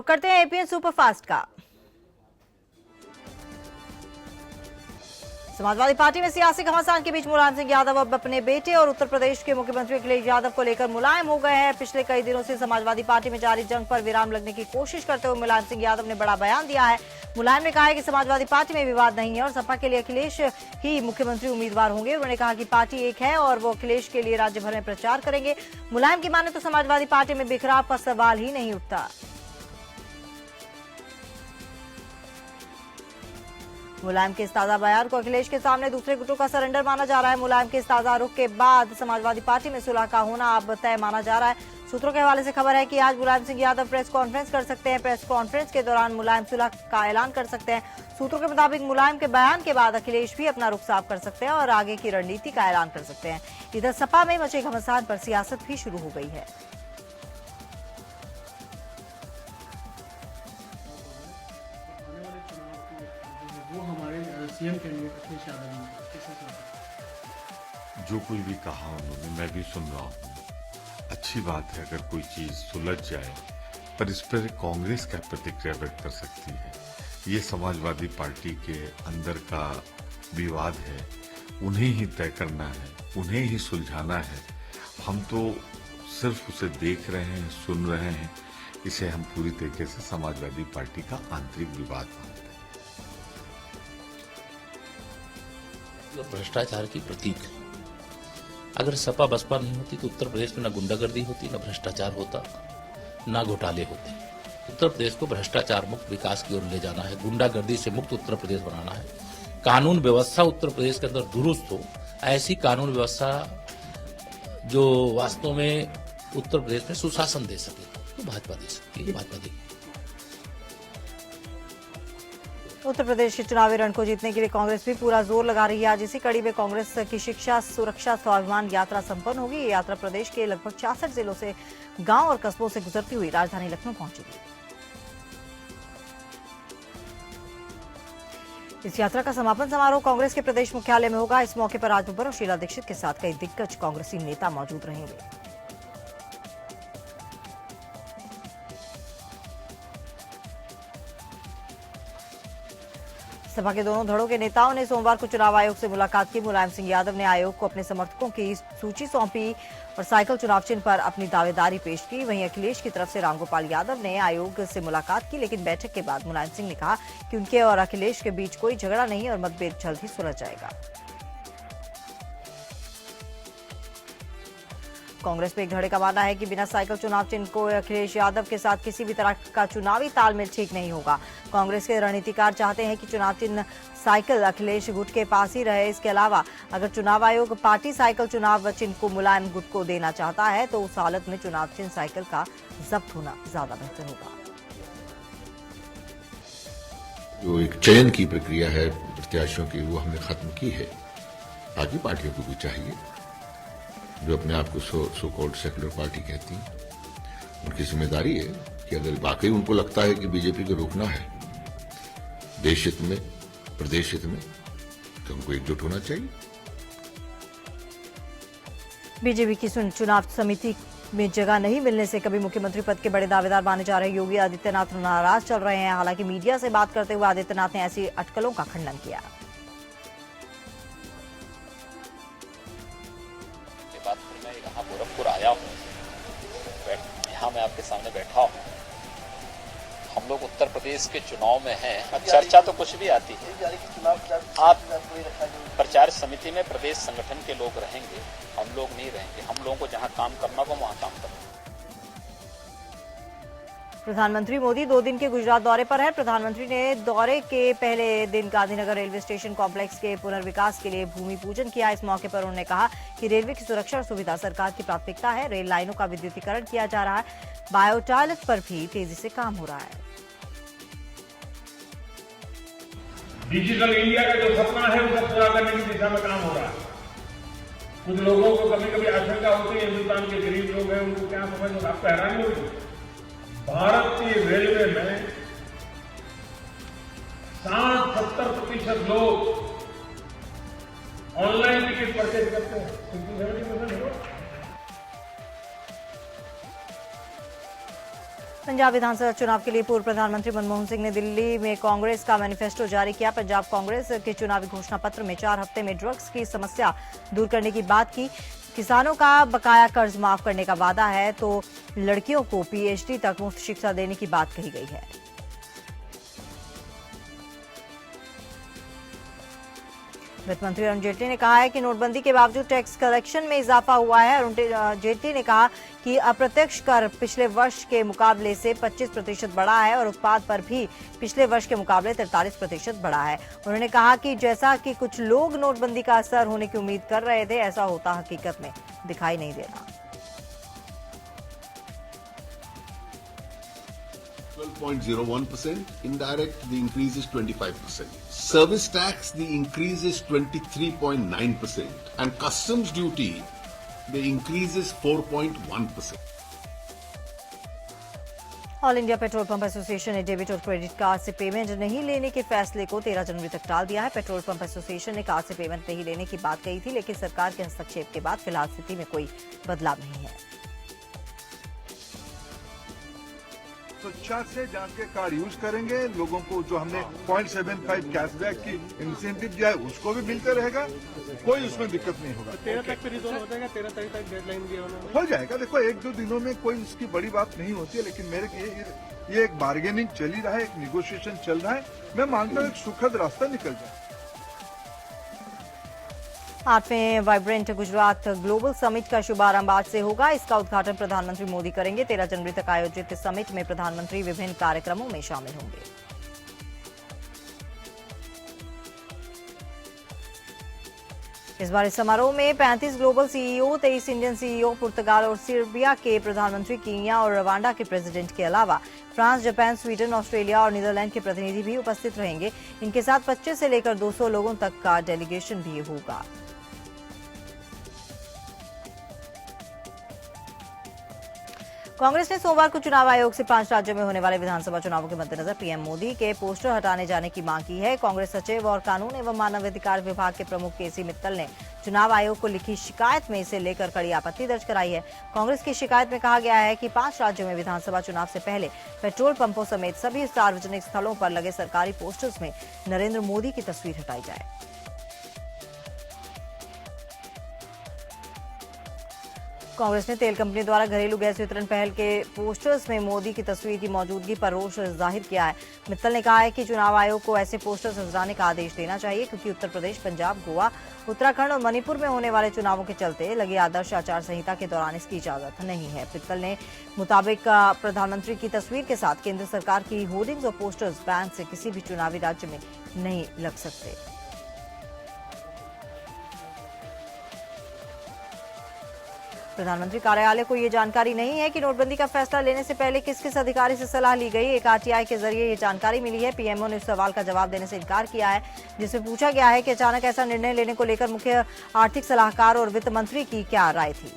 करते हैं APN superfast का। समाजवादी पार्टी में सियासी घमासान के बीच मुलायम सिंह यादव अब अपने बेटे और उत्तर प्रदेश के मुख्यमंत्री अखिलेश यादव को लेकर मुलायम हो गए हैं। पिछले कई दिनों से समाजवादी पार्टी में जारी जंग पर विराम लगने की कोशिश करते हुए मुलायम सिंह यादव ने बड़ा बयान दिया है। मुलायम ने कहा है कि समाजवादी पार्टी में विवाद नहीं है और सपा के लिए अखिलेश ही मुख्यमंत्री उम्मीदवार होंगे। उन्होंने कहा कि पार्टी एक है और वो अखिलेश के लिए राज्य भर में प्रचार करेंगे। मुलायम की माने तो समाजवादी पार्टी में बिखराव का सवाल ही नहीं उठता। मुलायम के इस ताजा बयान को अखिलेश के सामने दूसरे गुटों का सरेंडर माना जा रहा है। मुलायम के इस ताजा रुख के बाद समाजवादी पार्टी में सुलह का होना अब तय माना जा रहा है। सूत्रों के हवाले से खबर है कि आज मुलायम सिंह यादव प्रेस कॉन्फ्रेंस कर सकते हैं। प्रेस कॉन्फ्रेंस के दौरान मुलायम सुलह का ऐलान कर सकते हैं। सूत्रों के मुताबिक मुलायम के बयान के बाद अखिलेश भी अपना रुख साफ कर सकते हैं और आगे की रणनीति का ऐलान कर सकते हैं। इधर सपा में मचे घमासान पर सियासत भी शुरू हो गई है। वो हमारे सीएम कैंडिडेट अखिलेश यादव ने जो कुछ भी कहा उन्होंने, मैं भी सुन रहा हूँ। अच्छी बात है अगर कोई चीज सुलझ जाए, पर इस पर कांग्रेस क्या प्रतिक्रिया व्यक्त कर सकती है? ये समाजवादी पार्टी के अंदर का विवाद है, उन्हें ही तय करना है, उन्हें ही सुलझाना है। हम तो सिर्फ उसे देख रहे हैं, सुन रहे हैं। इसे हम पूरी तरीके से समाजवादी पार्टी का आंतरिक विवाद मानते हैं। भ्रष्टाचार की प्रतीक है। अगर सपा बसपा नहीं होती तो उत्तर प्रदेश में न गुंडागर्दी होती, न भ्रष्टाचार होता, न घोटाले होते। उत्तर प्रदेश को भ्रष्टाचार मुक्त विकास की ओर ले जाना है, गुंडागर्दी से मुक्त उत्तर प्रदेश बनाना है। कानून व्यवस्था उत्तर प्रदेश के अंदर दुरुस्त हो, ऐसी कानून व्यवस्था जो वास्तव में उत्तर प्रदेश में सुशासन दे सके, तो भाजपा दे सकती है, भाजपा देगी। उत्तर प्रदेश के चुनावी रण को जीतने के लिए कांग्रेस भी पूरा जोर लगा रही है। आज इसी कड़ी में कांग्रेस की शिक्षा सुरक्षा स्वाभिमान यात्रा संपन्न होगी। ये यात्रा प्रदेश के लगभग 66 जिलों से गांव और कस्बों से गुजरती हुई राजधानी लखनऊ पहुंचेगी। इस यात्रा का समापन समारोह कांग्रेस के प्रदेश मुख्यालय में होगा। इस मौके पर राज बब्बर और शीला दीक्षित के साथ कई दिग्गज कांग्रेसी नेता मौजूद रहेंगे। सपा के दोनों धड़ों के नेताओं ने सोमवार को चुनाव आयोग से मुलाकात की। मुलायम सिंह यादव ने आयोग को अपने समर्थकों की सूची सौंपी और साइकिल चुनाव चिन्ह पर अपनी दावेदारी पेश की। वहीं अखिलेश की तरफ से रामगोपाल यादव ने आयोग से मुलाकात की, लेकिन बैठक के बाद मुलायम सिंह ने कहा कि उनके और अखिलेश के बीच कोई झगड़ा नहीं और मतभेद जल्द ही सुलझ जाएगा। कांग्रेस में एक धड़े का मानना है कि बिना साइकिल चुनाव चिन्ह को अखिलेश यादव के साथ किसी भी तरह का चुनावी तालमेल ठीक नहीं होगा। कांग्रेस के रणनीतिकार चाहते हैं कि चुनाव चिन्ह साइकिल अखिलेश गुट के पास ही रहे। इसके अलावा अगर चुनाव आयोग पार्टी साइकिल चुनाव चिन्ह को मुलायम गुट को देना चाहता है तो उस हालत में चुनाव चिन्ह साइकिल का जब्त होना ज्यादा बेहतर होगा। जो एक चयन की प्रक्रिया है प्रत्याशियों की, वो हमने खत्म की है। बाकी पार्टियों को भी चाहिए जो अपने आप को सो कॉल्ड सेकुलर पार्टी कहती हैं। उनकी जिम्मेदारी है कि अगर वाकई उनको लगता है कि बीजेपी को रोकना है देश हित में, प्रदेश हित में, तो उनको एकजुट होना चाहिए। बीजेपी की चुनाव समिति में जगह नहीं मिलने से कभी मुख्यमंत्री पद के बड़े दावेदार माने जा रहे योगी आदित्यनाथ नाराज चल रहे हैं। हालांकि मीडिया से बात करते हुए आदित्यनाथ ने ऐसी अटकलों का खंडन किया। गोरखपुर आया हूँ, यहाँ मैं आपके सामने बैठा हूँ। हम लोग उत्तर प्रदेश के चुनाव में हैं। चर्चा तो कुछ भी आती है। आप प्रचार समिति में प्रदेश संगठन के लोग रहेंगे, हम लोग नहीं रहेंगे। हम लोगों को जहाँ काम करना होगा वहाँ काम करेंगे। प्रधानमंत्री मोदी 2 दिन के गुजरात दौरे पर है। प्रधानमंत्री ने दौरे के पहले दिन गांधीनगर रेलवे स्टेशन कॉम्प्लेक्स के पुनर्विकास के लिए भूमि पूजन किया। इस मौके पर उन्होंने कहा कि रेलवे की सुरक्षा और सुविधा सरकार की प्राथमिकता है। रेल लाइनों का विद्युतीकरण किया जा रहा है। बायो टॉयलेट पर भी तेजी से काम हो रहा है। डिजिटल इंडिया का जो सपना है उसे पूरा करने की दिशा में काम हो रहा है। कुछ लोगों को कभी कभी आशंका होती है हिंदुस्तान के गरीब लोग हैं उनको क्या समझ में आपको हैरानी होगी। भारत की रेलवे में 60-70% लोग ऑनलाइन टिकट परचेज करते हैं। 70% पंजाब विधानसभा चुनाव के लिए पूर्व प्रधानमंत्री मनमोहन सिंह ने दिल्ली में कांग्रेस का मैनिफेस्टो जारी किया। पंजाब कांग्रेस के चुनावी घोषणा पत्र में 4 हफ्ते में ड्रग्स की समस्या दूर करने की बात की। किसानों का बकाया कर्ज माफ करने का वादा है, तो लड़कियों को पीएचडी तक मुफ्त शिक्षा देने की बात कही गई है। वित्त मंत्री अरुण जेटली ने कहा है कि नोटबंदी के बावजूद टैक्स कलेक्शन में इजाफा हुआ है। अरुण जेटली ने कहा कि अप्रत्यक्ष कर पिछले वर्ष के मुकाबले से 25% बढ़ा है और उत्पाद पर भी पिछले वर्ष के मुकाबले 43% बढ़ा है। उन्होंने कहा कि जैसा कि कुछ लोग नोटबंदी का असर होने की उम्मीद कर रहे थे, ऐसा होता हकीकत में दिखाई नहीं दे रहा। 12.01%. Indirect, the increase is 25%. Service tax, the increase is 23.9%. And customs duty, the increase is 4.1%. All India petrol pump association ने डेबिट और क्रेडिट कार्ड से पेमेंट नहीं लेने के फैसले को 13 जनवरी तक टाल दिया है। पेट्रोल पंप एसोसिएशन ने कार्ड से पेमेंट नहीं लेने की बात कही थी, लेकिन सरकार के हस्तक्षेप के बाद फिलहाल स्थिति में कोई बदलाव नहीं है। स्वच्छता से जांच के कार्ड यूज करेंगे। लोगों को जो हमने 0.75 कैशबैक की इंसेंटिव दिया है उसको भी मिलता रहेगा, कोई उसमें दिक्कत नहीं होगा। 13 तारीख पे रिजॉल्व हो जाएगा, 13 तारीख तक डेडलाइन दिया उन्होंने। हो जाएगा। देखो 1-2 दिनों में कोई उसकी बड़ी बात नहीं होती है, लेकिन मेरे ये एक बार्गेनिंग चल ही रहा है, एक निगोशिएशन चल रहा है। मैं मानता हूँ एक सुखद रास्ता निकल जाए। 8वें वाइब्रेंट गुजरात ग्लोबल समिट का शुभारंभ आज से होगा। इसका उद्घाटन प्रधानमंत्री मोदी करेंगे। 13 जनवरी तक आयोजित इस समिट में प्रधानमंत्री विभिन्न कार्यक्रमों में शामिल होंगे। इस बार इस समारोह में 35 ग्लोबल सीईओ, 23 इंडियन सीईओ, पुर्तगाल और सर्बिया के प्रधानमंत्री, कीनिया और रवांडा के प्रेसिडेंट के अलावा फ्रांस, जापान, स्वीडन, ऑस्ट्रेलिया और नीदरलैंड के प्रतिनिधि भी उपस्थित रहेंगे। इनके साथ 25 से लेकर 200 लोगों तक का डेलीगेशन भी होगा। कांग्रेस ने सोमवार को चुनाव आयोग से 5 राज्यों में होने वाले विधानसभा चुनावों के मद्देनजर पीएम मोदी के पोस्टर हटाने जाने की मांग की है। कांग्रेस सचिव और कानून एवं मानवाधिकार विभाग के प्रमुख केसी मित्तल ने चुनाव आयोग को लिखी शिकायत में इसे लेकर कड़ी आपत्ति दर्ज कराई है। कांग्रेस की शिकायत में कहा गया है कि 5 राज्यों में विधानसभा चुनाव से पहले पेट्रोल पंपों समेत सभी सार्वजनिक स्थलों पर लगे सरकारी पोस्टर्स में नरेंद्र मोदी की तस्वीर हटाई जाए। कांग्रेस ने तेल कंपनी द्वारा घरेलू गैस वितरण पहल के पोस्टर्स में मोदी की तस्वीर की मौजूदगी पर रोष जाहिर किया है। मित्तल ने कहा है कि चुनाव आयोग को ऐसे पोस्टर्स हटाने का आदेश देना चाहिए, क्योंकि उत्तर प्रदेश, पंजाब, गोवा, उत्तराखंड और मणिपुर में होने वाले चुनावों के चलते लगी आदर्श आचार संहिता के दौरान इसकी इजाजत नहीं है। मित्तल ने मुताबिक प्रधानमंत्री की तस्वीर के साथ केंद्र सरकार की होर्डिंग्स और पोस्टर्स बैन से किसी भी चुनावी राज्य में नहीं लग सकते। प्रधानमंत्री कार्यालय को ये जानकारी नहीं है कि नोटबंदी का फैसला लेने से पहले किस किस अधिकारी से सलाह ली गई। एक आरटीआई के जरिए ये जानकारी मिली है। पीएमओ ने उस सवाल का जवाब देने से इनकार किया है, जिसमें पूछा गया है कि अचानक ऐसा निर्णय लेने को लेकर मुख्य आर्थिक सलाहकार और वित्त मंत्री की क्या राय थी।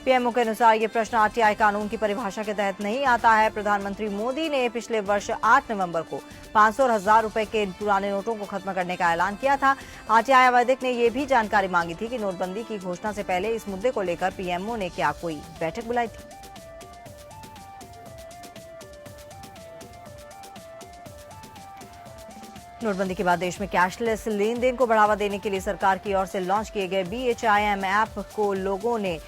पीएमओ के अनुसार ये प्रश्न आरटीआई कानून की परिभाषा के तहत नहीं आता है। प्रधानमंत्री मोदी ने पिछले वर्ष 8 नवंबर को 500 और 1000 रुपए के पुराने नोटों को खत्म करने का ऐलान किया था। आरटीआई आवेदक ने यह भी जानकारी मांगी थी कि नोटबंदी की घोषणा से पहले इस मुद्दे को लेकर पीएमओ ने क्या कोई बैठक बुलाई थी। नोटबंदी के बाद देश में कैशलेस लेन देन को बढ़ावा देने के लिए सरकार की ओर से लॉन्च किए गए BHIM ऐप को लोगों ने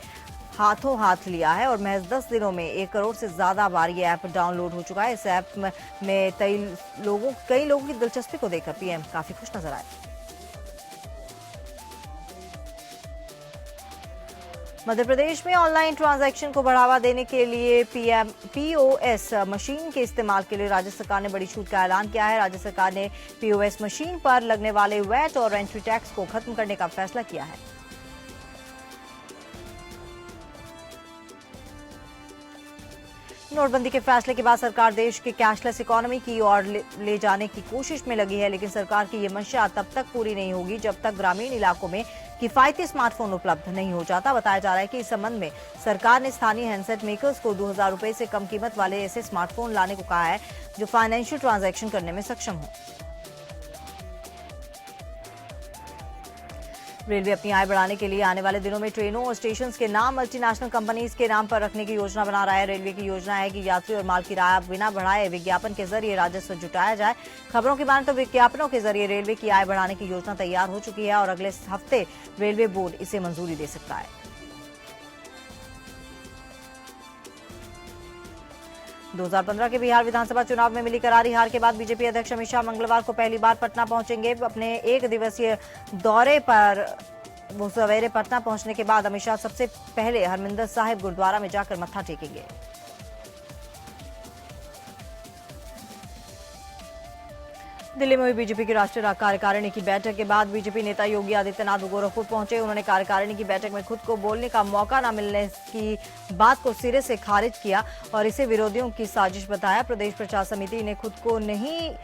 हाथों हाथ लिया है और महज 10 दिनों में 1 करोड़ से ज्यादा बार ये ऐप डाउनलोड हो चुका है। इस ऐप में कई लोगों की दिलचस्पी को देखकर पीएम काफी खुश नजर आए। मध्य प्रदेश में ऑनलाइन ट्रांजैक्शन को बढ़ावा देने के लिए POS मशीन के इस्तेमाल के लिए राज्य सरकार ने बड़ी छूट का ऐलान किया है। राज्य सरकार ने POS मशीन पर लगने वाले वैट और एंट्री टैक्स को खत्म करने का फैसला किया है। नोटबंदी के फैसले के बाद सरकार देश के कैशलेस इकोनॉमी की ओर ले जाने की कोशिश में लगी है, लेकिन सरकार की ये मंशा तब तक पूरी नहीं होगी जब तक ग्रामीण इलाकों में किफायती स्मार्टफोन उपलब्ध नहीं हो जाता। बताया जा रहा है कि इस संबंध में सरकार ने स्थानीय हैंडसेट मेकर्स को 2000 रुपए से कम कीमत वाले ऐसे स्मार्टफोन लाने को कहा है जो फाइनेंशियल ट्रांजैक्शन करने में सक्षम हो। रेलवे अपनी आय बढ़ाने के लिए आने वाले दिनों में ट्रेनों और स्टेशन के नाम मल्टीनेशनल कंपनीज के नाम पर रखने की योजना बना रहा है। रेलवे की योजना है कि यात्री और माल किराया बिना बढ़ाए विज्ञापन के जरिए राजस्व जुटाया जाए। खबरों की माने तो विज्ञापनों के जरिए रेलवे की आय बढ़ाने की योजना तैयार हो चुकी है और अगले हफ्ते रेलवे बोर्ड इसे मंजूरी दे सकता है। 2015 के बिहार विधानसभा चुनाव में मिली करारी हार के बाद बीजेपी अध्यक्ष अमित शाह मंगलवार को पहली बार पटना पहुंचेंगे। अपने एक दिवसीय दौरे पर वो सवेरे पटना पहुंचने के बाद अमित शाह सबसे पहले हरमिंदर साहिब गुरुद्वारा में जाकर मत्था टेकेंगे। दिल्ली में हुई बीजेपी की राष्ट्रीय कार्यकारिणी की बैठक के बाद बीजेपी नेता योगी आदित्यनाथ गोरखपुर पहुंचे। उन्होंने कार्यकारिणी की बैठक में खुद को बोलने का मौका न मिलने की बात को सिरे से खारिज किया और इसे विरोधियों की साजिश बताया। प्रदेश प्रचार समिति ने खुद को नहीं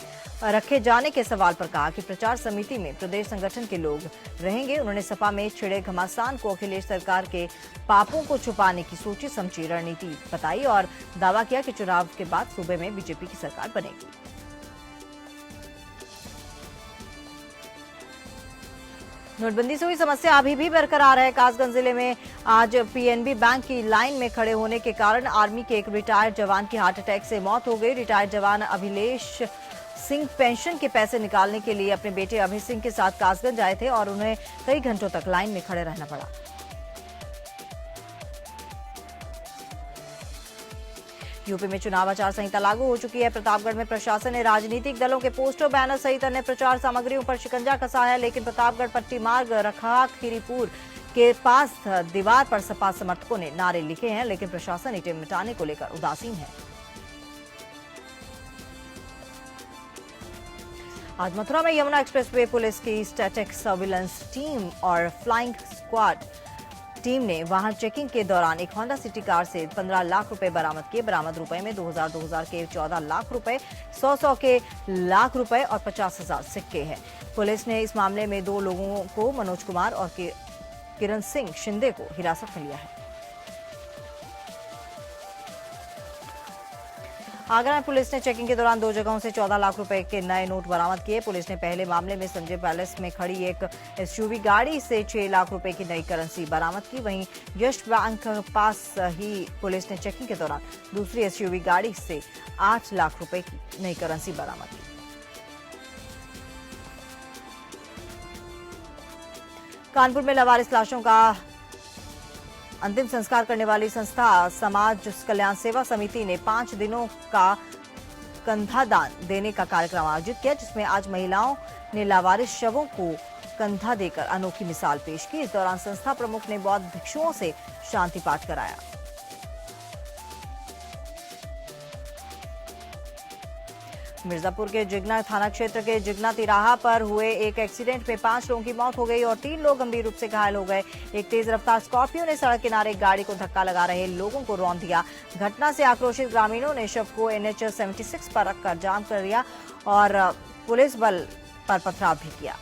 रखे जाने के सवाल पर कहा कि प्रचार समिति में प्रदेश संगठन के लोग रहेंगे। उन्होंने सपा में छिड़े घमासान को अखिलेश सरकार के पापों को छुपाने की सोची समझी रणनीति बताई और दावा किया कि चुनाव के बाद सूबे में बीजेपी की सरकार बनेगी। नोटबंदी से हुई समस्या अभी भी बरकरार है। कासगंज जिले में आज पीएनबी बैंक की लाइन में खड़े होने के कारण आर्मी के एक रिटायर्ड जवान की हार्ट अटैक से मौत हो गई। रिटायर्ड जवान अभिलेश सिंह पेंशन के पैसे निकालने के लिए अपने बेटे अभय सिंह के साथ कासगंज आए थे और उन्हें कई घंटों तक लाइन में खड़े रहना पड़ा। यूपी में चुनाव आचार संहिता लागू हो चुकी है। प्रतापगढ़ में प्रशासन ने राजनीतिक दलों के पोस्टर, बैनर सहित अन्य प्रचार सामग्रियों पर शिकंजा कसा है, लेकिन प्रतापगढ़ पट्टी मार्ग रखा खीरीपुर के पास दीवार पर सपा समर्थकों ने नारे लिखे हैं, लेकिन प्रशासन इन्हें मिटाने को लेकर उदासीन है। आज मथुरा में यमुना एक्सप्रेसवे पुलिस की स्टैटिक सर्विलांस टीम और फ्लाइंग स्क्वाड टीम ने वाहन चेकिंग के दौरान एक होंडा सिटी कार से 15 लाख रुपए बरामद किए। बरामद रुपए में 2000 के 14 लाख रुपए, 100 के लाख रुपए और 50,000 सिक्के हैं। पुलिस ने इस मामले में 2 लोगों को, मनोज कुमार और किरण सिंह शिंदे को हिरासत में लिया है। आगरा में पुलिस ने चेकिंग के दौरान 2 जगहों से 14 लाख रुपए के नए नोट बरामद किए। पुलिस ने पहले मामले में संजय पैलेस में खड़ी एक एसयूवी गाड़ी से 6 लाख रुपए की नई करेंसी बरामद की। वहीं यश बैंक पास ही पुलिस ने चेकिंग के दौरान दूसरी एसयूवी गाड़ी से 8 लाख रुपए की नई करेंसी बरामद की। कानपुर में लावारिस लाशों का अंतिम संस्कार करने वाली संस्था समाज कल्याण सेवा समिति ने 5 दिनों का कंधा दान देने का कार्यक्रम आयोजित किया, जिसमें आज महिलाओं ने लावारिस शवों को कंधा देकर अनोखी मिसाल पेश की। इस दौरान संस्था प्रमुख ने बौद्ध भिक्षुओं से शांति पाठ कराया। मिर्जापुर के जिगना थाना क्षेत्र के जिगना तिराहा पर हुए एक एक्सीडेंट में 5 लोगों की मौत हो गई और 3 लोग गंभीर रूप से घायल हो गए। एक तेज रफ्तार स्कॉर्पियो ने सड़क किनारे गाड़ी को धक्का लगा रहे लोगों को रौंद दिया। घटना से आक्रोशित ग्रामीणों ने शव को NH 76 पर रखकर जाम कर दिया और पुलिस बल पर पथराव भी किया।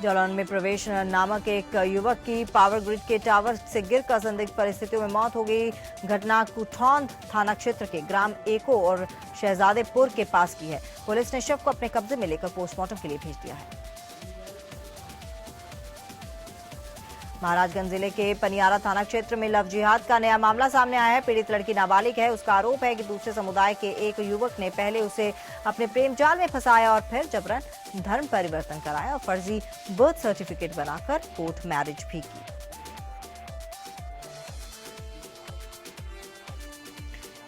जालौन में प्रवेश नामक एक युवक की पावर ग्रिड के टावर से गिरकर संदिग्ध परिस्थितियों में मौत हो गई। घटना कुठौंद थाना क्षेत्र के ग्राम एको और शहजादेपुर के पास की है। पुलिस ने शव को अपने कब्जे में लेकर पोस्टमार्टम के लिए भेज दिया है। महाराजगंज जिले के पनियारा थाना क्षेत्र में लव जिहाद का नया मामला सामने आया है। पीड़ित लड़की नाबालिग है। उसका आरोप है कि दूसरे समुदाय के एक युवक ने पहले उसे अपने प्रेम जाल में फंसाया और फिर जबरन धर्म परिवर्तन कराया और फर्जी बर्थ सर्टिफिकेट बनाकर कोर्ट मैरिज भी की।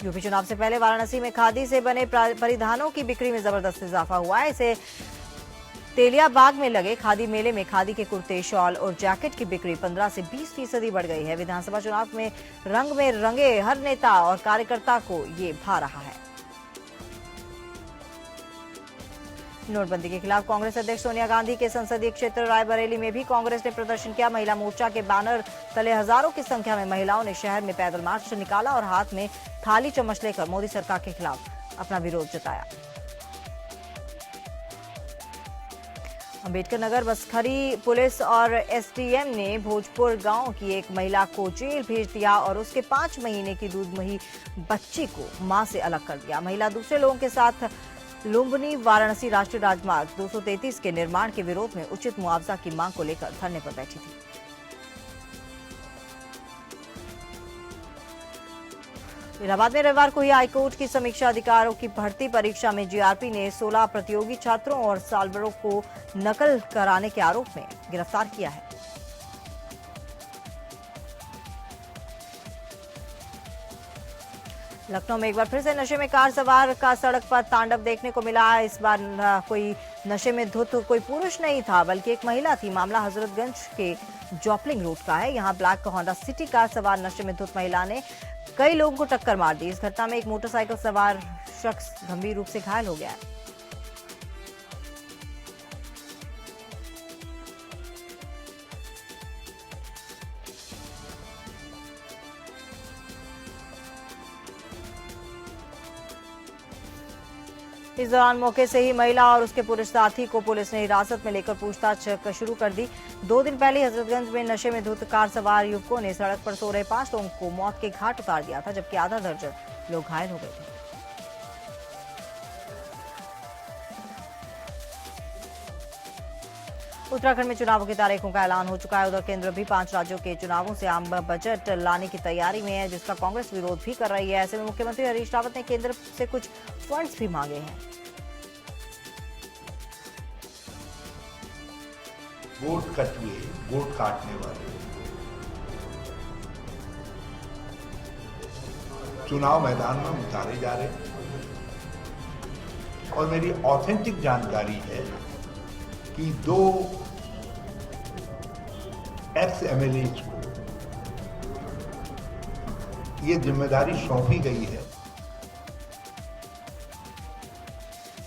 यूपी चुनाव से पहले वाराणसी में खादी से बने परिधानों की बिक्री में जबरदस्त इजाफा हुआ है। इसे तेलियाबाग में लगे खादी मेले में खादी के कुर्ते, शॉल और जैकेट की बिक्री 15 से 20% बढ़ गई है। विधानसभा चुनाव में रंगे हर नेता और कार्यकर्ता को ये भा रहा है। नोटबंदी के खिलाफ कांग्रेस अध्यक्ष सोनिया गांधी के संसदीय क्षेत्र रायबरेली में भी कांग्रेस ने प्रदर्शन किया। महिला मोर्चा के बैनर तले हजारों की संख्या में महिलाओं ने शहर में पैदल मार्च निकाला और हाथ में थाली चम्मच लेकर मोदी सरकार के खिलाफ अपना विरोध जताया। अंबेडकर नगर बसखरी पुलिस और एसडीएम ने भोजपुर गांव की एक महिला को जेल भेज दिया और उसके 5 महीने की दूधमही बच्ची को मां से अलग कर दिया। महिला दूसरे लोगों के साथ लुम्बिनी वाराणसी राष्ट्रीय राजमार्ग 233 के निर्माण के विरोध में उचित मुआवजा की मांग को लेकर धरने पर बैठी थी। इलाहाबाद में रविवार को ही हाईकोर्ट की समीक्षा अधिकारियों की भर्ती परीक्षा में जीआरपी ने 16 प्रतियोगी छात्रों और सालभरों को नकल कराने के आरोप में गिरफ्तार किया है। लखनऊ में एक बार फिर से नशे में कार सवार का सड़क पर तांडव देखने को मिला। इस बार कोई नशे में धुत कोई पुरुष नहीं था बल्कि एक महिला थी। मामला हजरतगंज के जॉपलिंग रोड का है। यहां ब्लैक होंडा सिटी कार सवार नशे में धुत महिला ने कई लोगों को टक्कर मार दी। इस घटना में एक मोटरसाइकिल सवार शख्स गंभीर रूप से घायल हो गया है। इस दौरान मौके से ही महिला और उसके पुरुष साथी को पुलिस ने हिरासत में लेकर पूछताछ शुरू कर दी। 2 दिन पहले हजरतगंज में नशे में धुत कार सवार युवकों ने सड़क पर सो रहे 5 लोगों को मौत के घाट उतार दिया था, जबकि आधा दर्जन लोग घायल हो गए थे। उत्तराखंड में चुनावों की तारीखों का ऐलान हो चुका है। उधर केंद्र भी 5 राज्यों के चुनावों से आम बजट लाने की तैयारी में है, जिसका कांग्रेस विरोध भी कर रही है। ऐसे में मुख्यमंत्री हरीश रावत ने केंद्र से कुछ फंड्स भी मांगे हैं। वोट कटुए, वोट काटने वाले चुनाव मैदान में उतारे जा रहे हैं और मेरी ऑथेंटिक जानकारी है कि 2 एक्स एमएलए को ये जिम्मेदारी सौंपी गई है।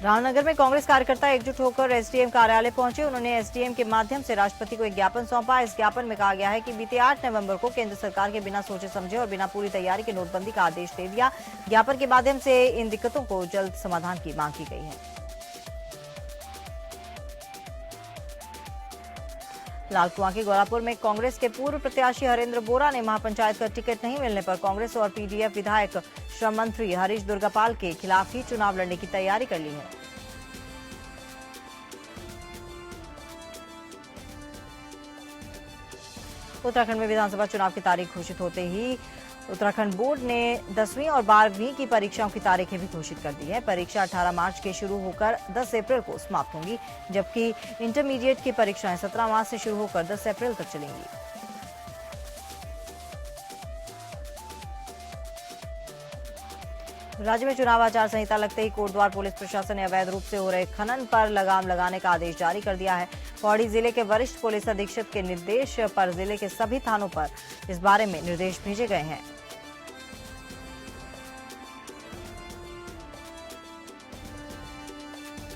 रामनगर में कांग्रेस कार्यकर्ता एकजुट होकर एसडीएम कार्यालय पहुंचे। उन्होंने एसडीएम के माध्यम से राष्ट्रपति को एक ज्ञापन सौंपा। इस ज्ञापन में कहा गया है कि बीते 8 नवंबर को केंद्र सरकार के बिना सोचे समझे और बिना पूरी तैयारी के नोटबंदी का आदेश दे दिया। ज्ञापन के माध्यम से इन दिक्कतों को जल्द समाधान की मांग की गई है। लालकुआं के गोरापुर में कांग्रेस के पूर्व प्रत्याशी हरेंद्र बोरा ने महापंचायत का टिकट नहीं मिलने पर कांग्रेस और पीडीएफ विधायक श्रम मंत्री हरीश दुर्गापाल के खिलाफ ही चुनाव लड़ने की तैयारी कर ली है। उत्तराखंड में विधानसभा चुनाव की तारीख घोषित होते ही उत्तराखंड बोर्ड ने 10वीं और 12वीं की परीक्षाओं की तारीखें भी घोषित कर दी है। परीक्षा 18 मार्च के शुरू होकर 10 अप्रैल को समाप्त होंगी, जबकि इंटरमीडिएट की परीक्षाएं 17 मार्च से शुरू होकर 10 अप्रैल तक चलेंगी। राज्य में चुनाव आचार संहिता लगते ही कोटद्वार पुलिस प्रशासन ने अवैध रूप से हो रहे खनन पर लगाम लगाने का आदेश जारी कर दिया है। पौड़ी जिले के वरिष्ठ पुलिस अधीक्षक के निर्देश पर जिले के सभी थानों पर इस बारे में निर्देश भेजे गए हैं।